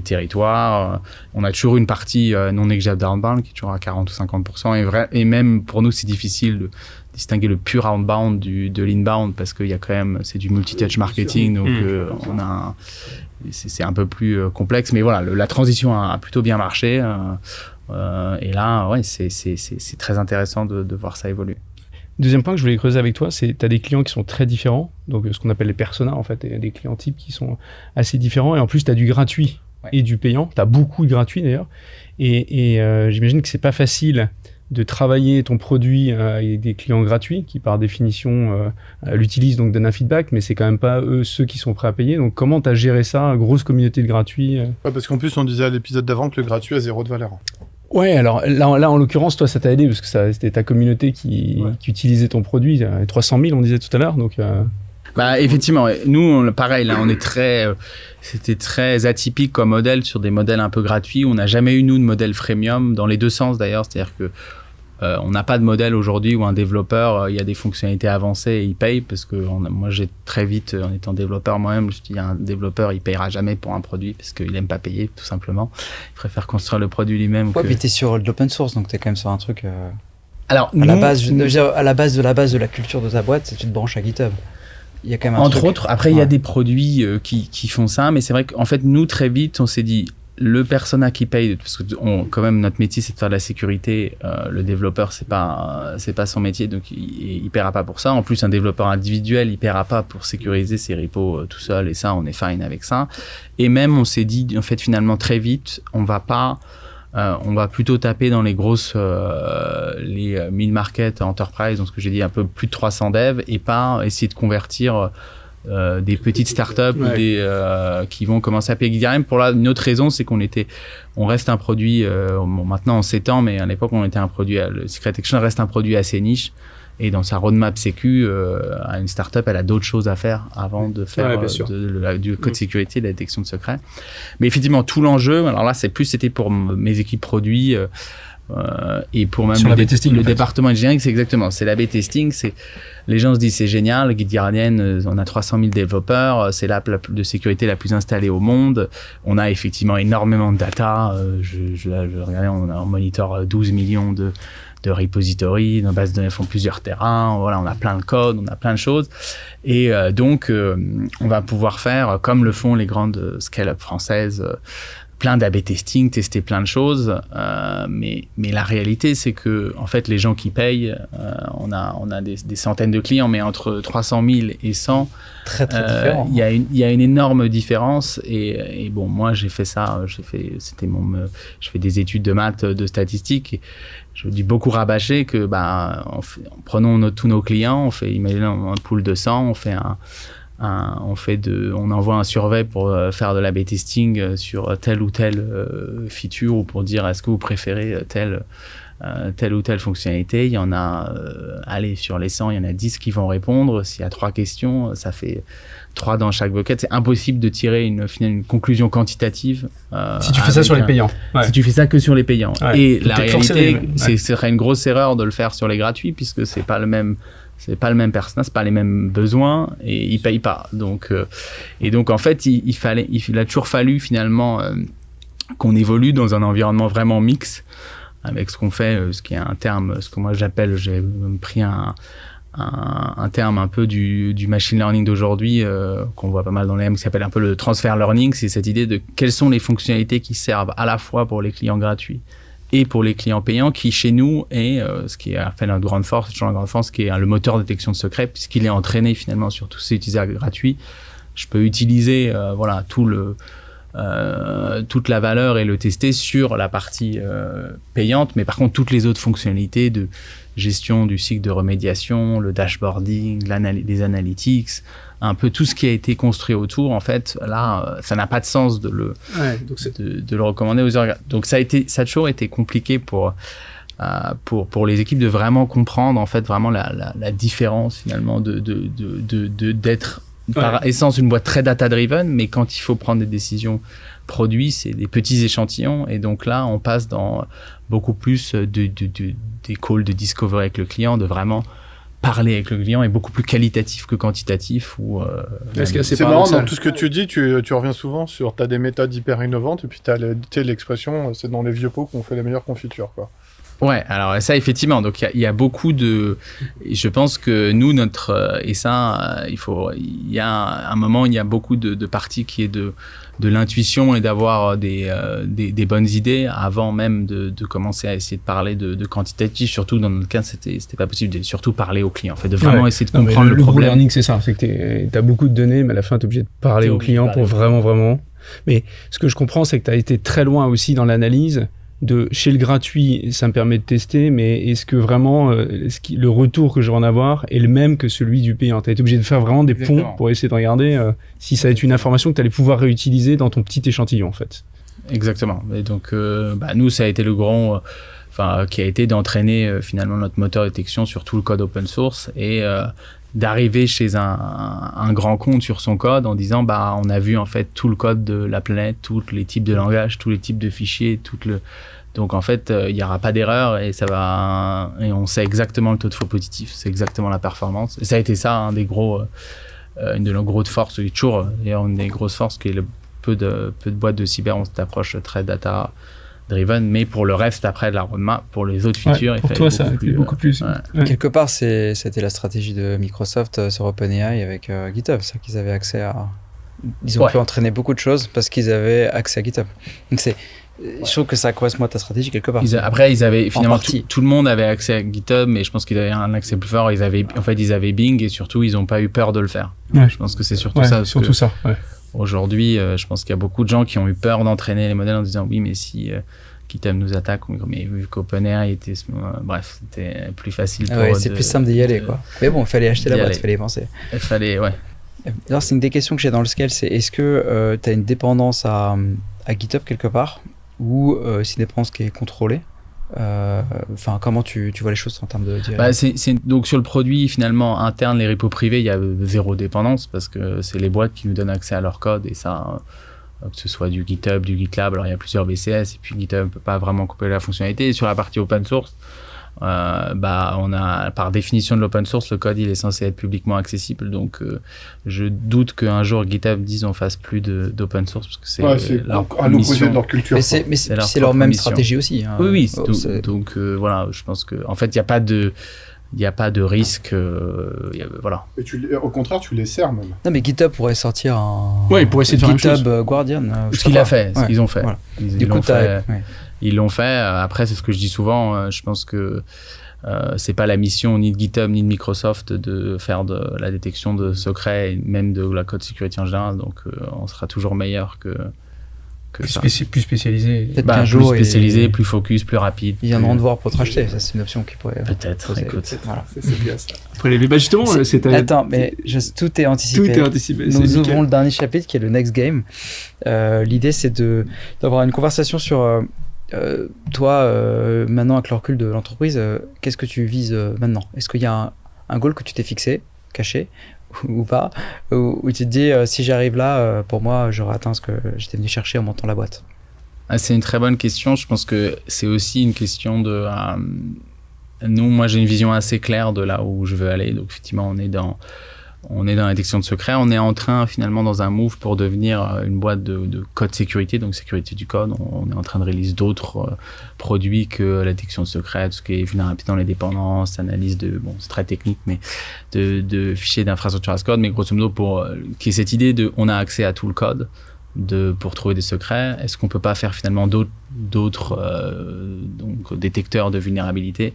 territoires. On a toujours une partie non négligeable d'outbound qui est toujours à 40 ou 50%. Et même, pour nous, c'est difficile de distinguer le pur outbound de l'inbound parce qu'il y a quand même, c'est du multi-touch marketing. Donc, c'est un peu plus complexe. Mais voilà, la transition a plutôt bien marché. Et là, ouais, c'est très intéressant de voir ça évoluer. Deuxième point que je voulais creuser avec toi, c'est tu as des clients qui sont très différents, donc ce qu'on appelle les personas en fait, et des clients types qui sont assez différents, et en plus tu as du gratuit et du payant, tu as beaucoup de gratuit d'ailleurs, et j'imagine que c'est pas facile de travailler ton produit avec des clients gratuits qui par définition l'utilisent, donc donnent un feedback, mais c'est quand même pas eux ceux qui sont prêts à payer. Donc comment tu as géré ça, grosse communauté de gratuits Ouais, parce qu'en plus on disait à l'épisode d'avant que le gratuit a 0 de valeur. Ouais, alors là en l'occurrence, toi, ça t'a aidé parce que c'était ta communauté qui utilisait ton produit. 300 000, on disait tout à l'heure, donc... effectivement, nous, pareil, là, c'était très atypique comme modèle sur des modèles un peu gratuits. On n'a jamais eu, nous, de modèle freemium, dans les deux sens d'ailleurs, c'est-à-dire que on n'a pas de modèle aujourd'hui où un développeur, il y a des fonctionnalités avancées et il paye, parce que moi j'ai très vite, en étant développeur moi-même, je me suis dit, un développeur il payera jamais pour un produit parce qu'il aime pas payer tout simplement, il préfère construire le produit lui-même. Ouais, puis t'es sur de l'open source, donc t'es quand même sur un truc alors à la base de la culture de ta boîte, c'est tu te branches à GitHub. Il y a quand même entre autres, après il y a des produits qui font ça, mais c'est vrai qu'en fait nous très vite on s'est dit, le persona qui paye, parce que quand même notre métier c'est de faire de la sécurité, le développeur c'est pas son métier, donc il paiera pas pour ça. En plus un développeur individuel il paiera pas pour sécuriser ses repos tout seul, et ça on est fine avec ça. Et même on s'est dit en fait finalement très vite on va pas on va plutôt taper dans les grosses, les mid-market enterprise, donc ce que j'ai dit, un peu plus de 300 devs, et pas essayer de convertir des petites startups ou qui vont commencer à payer Guidiarem. Pour là, une autre raison, c'est on reste un produit, maintenant on s'étend, mais à l'époque on était un produit, le Secret Detection reste un produit assez niche. Et dans sa roadmap sécu, une startup, elle a d'autres choses à faire avant de faire du code sécurité, de la détection de secrets. Mais effectivement, tout l'enjeu, alors là, c'était pour mes équipes produits et pour même le département engineering, c'est l'A/B testing. Les gens se disent c'est génial, GitGuardian, on a 300 000 développeurs, c'est l'app de sécurité la plus installée au monde. On a effectivement énormément de data. Je regardais, on monitor 12 millions de repositories, nos bases de données font plusieurs terrains, voilà, on a plein de codes, on a plein de choses. Et donc, on va pouvoir faire, comme le font les grandes scale-up françaises, plein d'A/B testing, tester plein de choses. Mais la réalité, c'est que, en fait, les gens qui payent, on a des centaines de clients, mais entre 300 000 et 100, très différent. Il y a une énorme différence. Et bon, moi, j'ai fait ça, je fais des études de maths, de statistiques. Et je dis beaucoup rabâcher que, prenons tous nos clients, imaginons un pool de 100, on envoie un survey pour faire de l'A/B testing sur telle ou telle feature ou pour dire est-ce que vous préférez telle ou telle fonctionnalité. Il y en a, sur les 100, il y en a 10 qui vont répondre. S'il y a 3 questions, ça fait 3 dans chaque bucket. C'est impossible de tirer une conclusion quantitative. Si tu fais ça sur les payants. Ouais. Si tu fais ça que sur les payants. Ouais. Et la réalité, ce serait une grosse erreur de le faire sur les gratuits puisque c'est pas le même personnage, c'est pas les mêmes besoins et ils payent pas. Donc en fait, il a toujours fallu finalement qu'on évolue dans un environnement vraiment mix avec ce qu'on fait, ce qui est un terme, ce que moi j'appelle, j'ai pris un terme un peu du machine learning d'aujourd'hui qu'on voit pas mal dans les M, qui s'appelle un peu le transfer learning. C'est cette idée de quelles sont les fonctionnalités qui servent à la fois pour les clients gratuits et pour les clients payants, qui chez nous est ce qui a fait notre grande force, toujours la grande force, qui est le moteur de détection de secrets, puisqu'il est entraîné finalement sur tous ces utilisateurs gratuits. Je peux utiliser toute la valeur et le tester sur la partie payante, mais par contre toutes les autres fonctionnalités de gestion du cycle de remédiation, le dashboarding, les analytics, un peu tout ce qui a été construit autour, en fait, là, ça n'a pas de sens de le recommander aux organes. Donc ça a toujours été compliqué pour les équipes de vraiment comprendre, en fait, vraiment la différence finalement d'être par essence une boîte très data-driven, mais quand il faut prendre des décisions produits, c'est des petits échantillons. Et donc là, on passe dans beaucoup plus des calls de discovery avec le client, de vraiment parler avec le client, est beaucoup plus qualitatif que quantitatif. C'est marrant, dans tout ce que tu dis, tu reviens souvent sur t'as des méthodes hyper innovantes, et puis t'as l'expression, c'est dans les vieux pots qu'on fait les meilleures confitures, quoi. Ouais, alors ça effectivement, donc il y a beaucoup de, je pense que nous il y a un moment, il y a beaucoup de parties qui est de l'intuition et d'avoir des bonnes idées avant même de commencer à essayer de parler de quantitatif. Surtout dans notre cas, c'était pas possible de surtout parler aux clients, en fait, de vraiment essayer de comprendre le problème. Le learning, c'est ça, c'est que t'as beaucoup de données, mais à la fin t'es obligé de parler aux clients pour vraiment. Mais ce que je comprends, c'est que t'as été très loin aussi dans l'analyse. Chez le gratuit, ça me permet de tester, mais est-ce que vraiment le retour que je vais en avoir est le même que celui du payant? Tu as été obligé de faire vraiment des ponts pour essayer de regarder si ça va être une information que tu allais pouvoir réutiliser dans ton petit échantillon, en fait. Exactement. Et donc, nous, ça a été le grand... qui a été d'entraîner finalement notre moteur de détection sur tout le code open source et d'arriver chez un grand compte sur son code en disant on a vu en fait tout le code de la planète, tous les types de langage, tous les types de fichiers, donc en fait il n'y aura pas d'erreur et et on sait exactement le taux de faux positif, c'est exactement la performance. Et ça a été ça une de nos grosses forces, toujours d'ailleurs une des grosses forces qui est le peu de boîtes de cyber ont cette approche très data driven, mais pour le reste après de la roadmap, pour les autres features, pour toi ça a été beaucoup plus. Ouais. Quelque part, c'était la stratégie de Microsoft sur OpenAI avec GitHub, c'est qu'ils avaient accès à... Ils ont pu entraîner beaucoup de choses parce qu'ils avaient accès à GitHub. Donc je trouve que ça correspond à ta stratégie quelque part. Après, ils avaient finalement tout le monde avait accès à GitHub, mais je pense qu'ils avaient un accès plus fort. Ils avaient Bing et surtout ils n'ont pas eu peur de le faire. Ouais. Je pense que c'est surtout ça. Surtout ça. Ouais. Aujourd'hui, je pense qu'il y a beaucoup de gens qui ont eu peur d'entraîner les modèles en disant oui, mais si GitHub nous attaque, mais vu qu'OpenAI était, bref, c'était plus facile pour eux. C'est plus simple d'y aller, quoi. Mais bon, il fallait acheter la boîte, il fallait y penser. Il fallait, ouais. Alors, c'est une des questions que j'ai dans le scale, c'est est-ce que tu as une dépendance à GitHub quelque part, ou c'est une dépendance qui est contrôlée? Enfin, comment tu vois les choses en termes de donc sur le produit finalement interne, les repos privés, il y a zéro dépendance parce que c'est les boîtes qui nous donnent accès à leur code et ça, que ce soit du GitHub, du GitLab, alors il y a plusieurs VCS et puis GitHub peut pas vraiment couper la fonctionnalité. Et sur la partie open source, on a par définition de l'open source, le code il est censé être publiquement accessible, donc je doute qu'un jour GitHub dise on fasse plus d'open source parce que c'est à l'opposé de leur culture. Mais c'est leur même stratégie aussi. Hein. Oui, donc voilà, je pense que en fait il n'y a pas de risque, voilà. Et au contraire, tu les sers même. Non, mais GitHub pourrait sortir un. Ouais, il pourrait essayer de faire GitHub Guardian. Ce qu'il a fait, ce qu'ils ont fait. Voilà. Ils l'ont fait. Après, c'est ce que je dis souvent. Je pense que c'est pas la mission ni de GitHub ni de Microsoft de faire de la détection de secrets, et même de la code sécurité en général. Donc, on sera toujours meilleur que ça. Plus spécialisé. Peut-être qu'un jour, plus spécialisé, plus focus, plus rapide. Ils viendront te voir pour te racheter. Ça, c'est une option qui pourrait. Peut-être. Écoute. Voilà. C'est bien ça. Après, justement, Attends, mais tout est anticipé. Tout est anticipé. Nous ouvrons le dernier chapitre qui est le next game. L'idée, c'est d'avoir une conversation sur toi, maintenant avec le recul de l'entreprise, qu'est-ce que tu vises maintenant? Est-ce qu'il y a un goal que tu t'es fixé, caché ou pas, où tu te dis si j'arrive là, pour moi, j'aurai atteint ce que j'étais venu chercher en montant la boîte? C'est une très bonne question. Je pense que c'est aussi une question de... moi, j'ai une vision assez claire de là où je veux aller. Donc, effectivement, on est dans la détection de secrets. On est en train, finalement, dans un move pour devenir une boîte de code sécurité, donc sécurité du code. On est en train de release d'autres produits que la détection de secrets, tout ce qui est vulnérabilité dans les dépendances, analyse c'est très technique, mais de fichiers d'infrastructure as code. Mais grosso modo, qui est cette idée on a accès à tout le code pour trouver des secrets. Est-ce qu'on peut pas faire finalement d'autres détecteurs de vulnérabilité,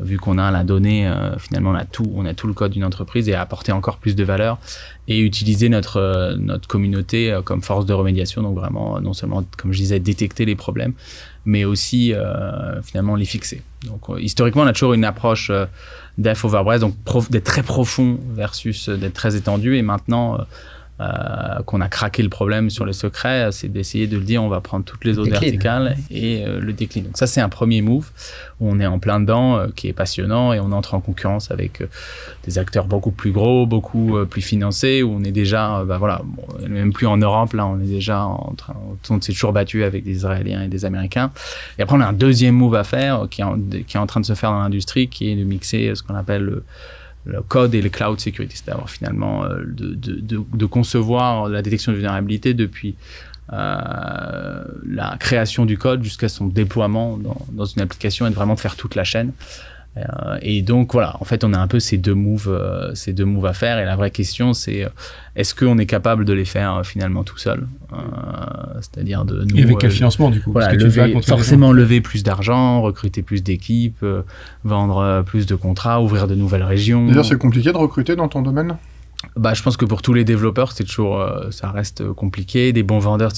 vu qu'on a la donnée, finalement on a tout le code d'une entreprise, et apporter encore plus de valeur et utiliser notre communauté comme force de remédiation. Donc vraiment, non seulement, comme je disais, détecter les problèmes, mais aussi finalement les fixer. Donc historiquement, on a toujours une approche def over breadth, donc d'être très profond versus d'être très étendu. Et maintenant qu'on a craqué le problème sur les secrets, c'est d'essayer de le dire, on va prendre toutes les autres verticales et le décline. Donc ça, c'est un premier move où on est en plein dedans, qui est passionnant, et on entre en concurrence avec des acteurs beaucoup plus gros, beaucoup plus financés, où on est déjà, même plus en Europe, là, on est déjà on s'est toujours battu avec des Israéliens et des Américains. Et après, on a un deuxième move à faire qui est en train de se faire dans l'industrie, qui est de mixer ce qu'on appelle le code et le cloud security, c'est-à-dire finalement de concevoir la détection de vulnérabilité depuis la création du code jusqu'à son déploiement dans une application, et de vraiment de faire toute la chaîne. Et donc voilà, en fait, on a un peu ces deux moves à faire, et la vraie question, c'est est-ce qu'on est capable de les faire finalement tout seul, c'est-à-dire de nous. Et avec quel financement du coup? Voilà, forcément lever plus d'argent, recruter plus d'équipes, vendre plus de contrats, ouvrir de nouvelles régions. D'ailleurs, c'est compliqué de recruter dans ton domaine? Je pense que pour tous les développeurs, c'est toujours, ça reste compliqué. Des bons vendeurs,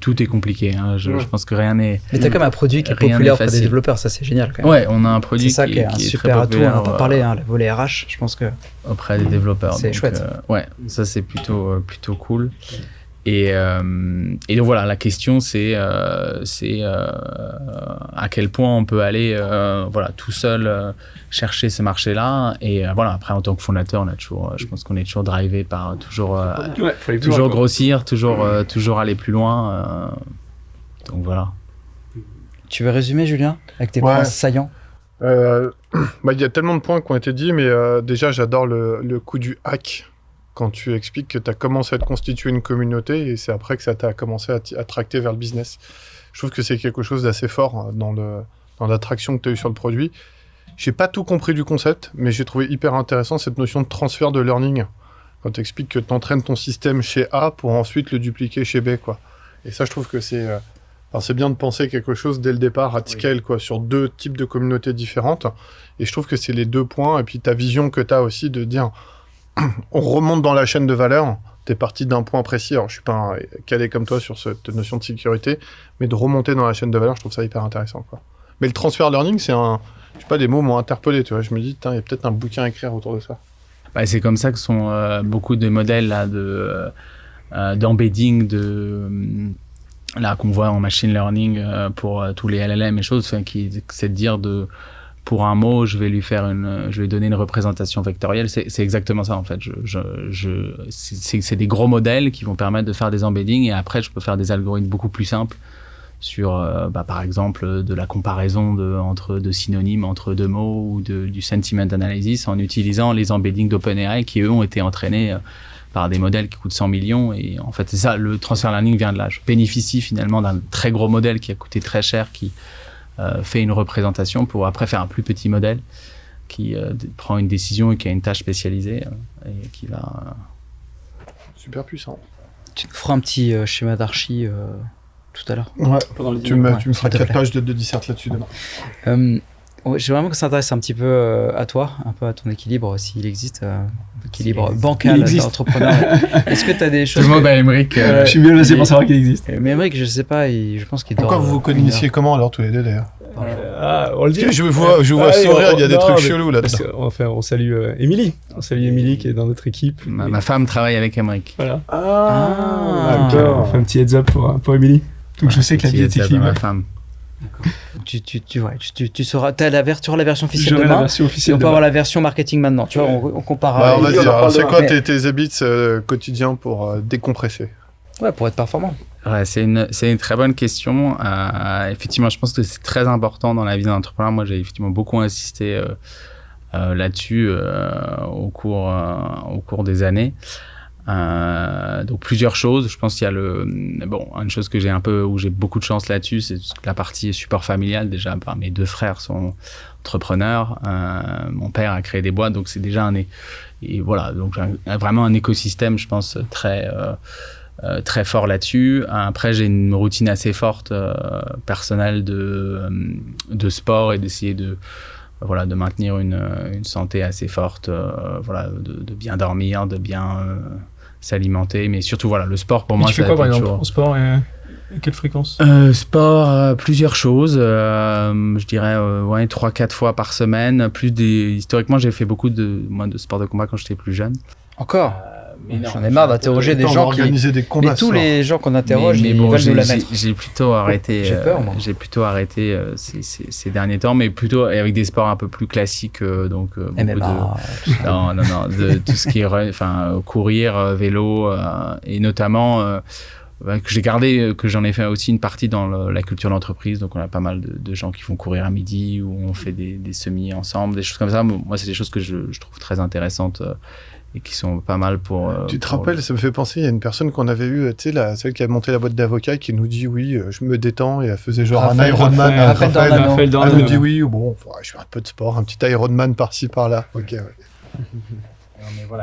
tout est compliqué. Hein. Je pense que rien n'est. Mais t'as comme un produit qui est populaire auprès des développeurs, ça c'est génial quand même. Ouais, on a un produit qui est un super atout. On en a parlé, le volet RH, je pense que. Auprès des développeurs. C'est chouette. Ouais, ça c'est plutôt cool. Et donc voilà, la question c'est à quel point on peut aller tout seul chercher ce marché-là. Et après, en tant que fondateur, je pense qu'on est toujours drivé par toujours grossir, toujours aller plus loin. Donc voilà. Tu veux résumer, Julien, avec tes points saillants? Il y a tellement de points qui ont été dits, mais déjà j'adore le coup du hack. Quand tu expliques que tu as commencé à te constituer une communauté, et c'est après que ça t'a commencé à tracter vers le business. Je trouve que c'est quelque chose d'assez fort dans l'attraction que tu as eue sur le produit. J'ai pas tout compris du concept, mais j'ai trouvé hyper intéressant cette notion de transfert de learning. Quand tu expliques que tu entraînes ton système chez A pour ensuite le dupliquer chez B, quoi. Et ça, je trouve que c'est bien de penser quelque chose dès le départ à scale, quoi, sur deux types de communautés différentes. Et je trouve que c'est les deux points. Et puis ta vision que tu as aussi de dire... on remonte dans la chaîne de valeur T'es parti d'un point précis. Alors, je suis pas calé comme toi sur cette notion de sécurité, mais de remonter dans la chaîne de valeur, je trouve ça hyper intéressant, quoi. Mais le transfer learning, je sais pas, des mots m'ont interpellé, tu vois. Je me dis, il y a peut-être un bouquin à écrire autour de ça. Bah, c'est comme ça que sont beaucoup de modèles là, d'embedding, là qu'on voit en machine learning pour tous les LLM et choses, c'est de dire pour un mot, je vais lui donner une représentation vectorielle. C'est exactement ça en fait. C'est des gros modèles qui vont permettre de faire des embeddings et après je peux faire des algorithmes beaucoup plus simples sur, par exemple, de la comparaison de synonymes entre deux mots ou du sentiment analysis en utilisant les embeddings d'OpenAI qui eux ont été entraînés par des modèles qui coûtent 100 millions. Et en fait, c'est ça, le transfer learning vient de là. Je bénéficie finalement d'un très gros modèle qui a coûté très cher, qui fait une représentation pour après faire un plus petit modèle qui prend une décision et qui a une tâche spécialisée et qui va... Super puissant. Tu nous feras un petit schéma d'archi tout à l'heure. Ouais, tu me feras 4 pages de dissert là-dessus demain. J'ai vraiment que ça s'intéresse un petit peu à toi, un peu à ton équilibre, s'il existe, équilibre bancal d'entrepreneur. Est-ce que tu as des choses... Tout le monde à Émeric. Je suis bien placé pour savoir qu'il existe. Mais Émeric, je sais pas, je pense qu'il dort... Pourquoi vous vous connaissiez comment alors tous les deux d'ailleurs? On le dit. Je vois sourire, il y a des trucs chelous là-dedans. Enfin, on salue Émilie. On salue Émilie qui est dans notre équipe. Ma femme travaille avec Émeric. Voilà. D'accord. On fait un petit heads up pour Émilie. Donc je sais que la vie est équilibrée. Ma femme. Tu sauras, tu auras la version officielle J'aurai demain. la version officielle et on peut demain. avoir la version marketing maintenant. Tu vois, on compare. Bah, vas-y, alors c'est quoi tes habits quotidiens pour décompresser? Ouais, pour être performant. Ouais, c'est une très bonne question. Effectivement, je pense que c'est très important dans la vie d'un entrepreneur. Moi, j'ai effectivement beaucoup insisté là-dessus au cours des années. Donc plusieurs choses. Je pense qu'il y a une chose que où j'ai beaucoup de chance là-dessus, c'est la partie support familial. Déjà, mes 2 frères sont entrepreneurs. Mon père a créé des boîtes, donc c'est déjà et voilà, donc vraiment un écosystème, je pense, très fort là-dessus. Après, j'ai une routine assez forte personnelle de sport et d'essayer de maintenir une santé assez forte, de bien dormir, de bien s'alimenter, mais surtout le sport pour moi. Tu fais quoi par exemple au sport et quelle fréquence? Sport, plusieurs choses. Je dirais 3-4 fois par semaine. Historiquement, j'ai fait beaucoup de sport de combat quand j'étais plus jeune. Encore. J'en ai marre d'interroger des gens des combats. Mais tous les gens qu'on interroge, ils veulent nous la mettre. J'ai plutôt arrêté. J'ai peur, moi. J'ai plutôt arrêté ces derniers temps, mais plutôt avec des sports un peu plus classiques, donc MMA, de tout ce qui est courir, vélo, et notamment que j'ai gardé, que j'en ai fait aussi une partie dans la culture d'entreprise. Donc on a pas mal de gens qui vont courir à midi ou on fait des semis ensemble, des choses comme ça. Moi, c'est des choses que je trouve très intéressantes. Et qui sont pas mal pour... Tu te rappelles, ça me fait penser, il y a une personne qu'on avait eue, tu sais, celle qui a monté la boîte d'avocats, qui nous dit, oui, je me détends, et elle faisait genre un Ironman. Raphaël Dornano. Elle nous dit, oui, bon, je fais un peu de sport, un petit Ironman par-ci, par-là. Ok, ouais.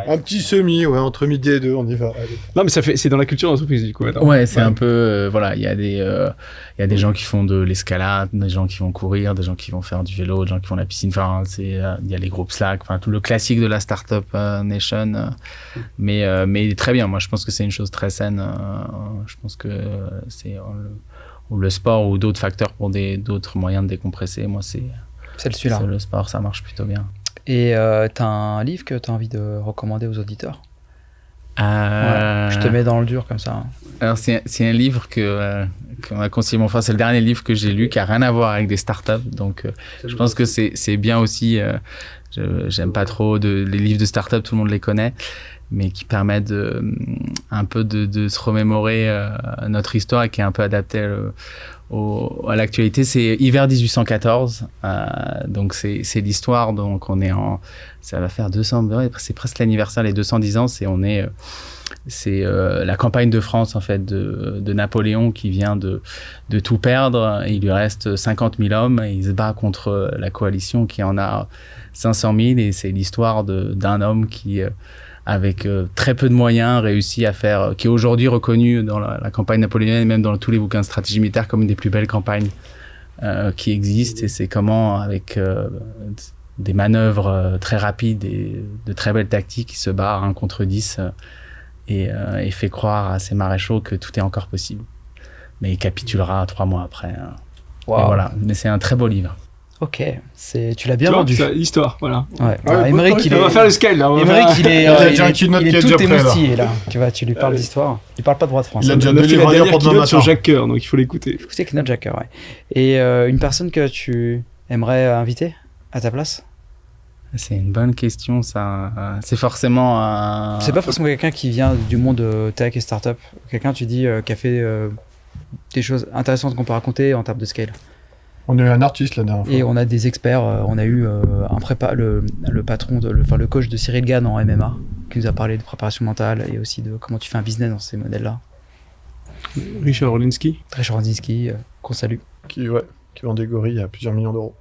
Un petit semi, entre midi et 2, on y va. Allez. Non, mais c'est dans la culture d'entreprise, du coup. Ouais, c'est un peu... il y a des gens qui font de l'escalade, des gens qui vont courir, des gens qui vont faire du vélo, des gens qui font la piscine. Enfin, il y a les groupes Slack, tout le classique de la Startup Nation. Mais très bien, moi, je pense que c'est une chose très saine. Je pense que c'est... ou le sport ou d'autres facteurs pour d'autres moyens de décompresser. Moi, c'est celui-là. Le sport, ça marche plutôt bien. Et t'as un livre que t'as envie de recommander aux auditeurs? Je te mets dans le dur comme ça. Alors c'est un livre qu'on m'a conseillé mon frère. C'est le dernier livre que j'ai lu qui a rien à voir avec des startups. Donc je pense que c'est bien aussi. J'aime pas trop les livres de startups, tout le monde les connaît, mais qui permettent un peu de se remémorer notre histoire et qui est un peu adapté à l'actualité. C'est Hiver 1814, donc c'est l'histoire. Donc ça va faire 200, c'est presque l'anniversaire, les 210 ans. C'est la campagne de France en fait de Napoléon qui vient de tout perdre. Il lui reste 50 000 hommes et il se bat contre la coalition qui en a 500 000, et c'est l'histoire d'un homme qui avec très peu de moyens, réussit à faire, qui est aujourd'hui reconnu dans la campagne napoléonienne, même dans tous les bouquins de stratégie militaire, comme une des plus belles campagnes qui existent. Et c'est comment, avec des manœuvres très rapides et de très belles tactiques, il se bat 1 contre 10 et fait croire à ses maréchaux que tout est encore possible. Mais il capitulera 3 mois après. Wow. Et voilà. Mais c'est un très beau livre. Ok, tu l'as bien vendu. C'est l'histoire, voilà. Ouais. Émeric, on va faire le scale là. Émeric, il est tout prêt, émoustillé là. Tu vois, tu lui parles d'histoire. Il parle pas de droit de France. Il a déjà fait donné la dernière pour demain keynote sur matin. Jacques Coeur, donc il faut l'écouter. Écoutez Keynote Jacques Coeur, ouais. Et une personne que tu aimerais inviter à ta place? C'est une bonne question, ça. C'est forcément C'est pas forcément quelqu'un qui vient du monde tech et startup. Quelqu'un, tu dis, qui a fait des choses intéressantes qu'on peut raconter en termes de scale. On a eu un artiste la dernière fois. Et on a des experts. On a eu le patron, le coach de Cyril Gann en MMA, qui nous a parlé de préparation mentale et aussi de comment tu fais un business dans ces modèles-là. Richard Orlinski, qu'on salue. Qui vend des gorilles à plusieurs millions d'euros.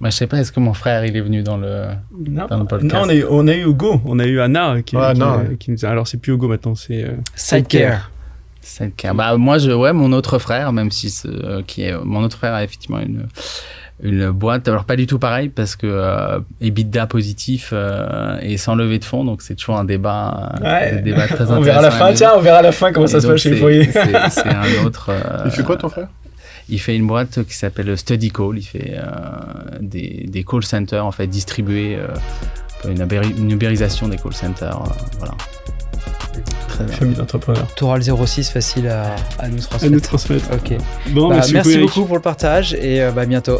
Bah, je sais pas, est-ce que mon frère il est venu dans le podcast? Non, on a eu Hugo, on a eu Anna qui nous a. Alors c'est plus Hugo maintenant, c'est Sidecare. Bah moi mon autre frère, même si mon autre frère a effectivement une boîte, alors pas du tout pareil parce que EBITDA positif et sans levée de fonds, donc c'est toujours un débat très intéressant. On verra à la fin comment ça se passe chez les foyers. C'est un autre. Il fait quoi ton frère? Il fait une boîte qui s'appelle Study Call. Il fait des call centers en fait distribués, une ubérisation des call centers. Voilà. Très bien. Famille d'entrepreneurs. Toral 06 facile à nous transmettre. Ok. Bon, merci beaucoup pour le partage et bientôt.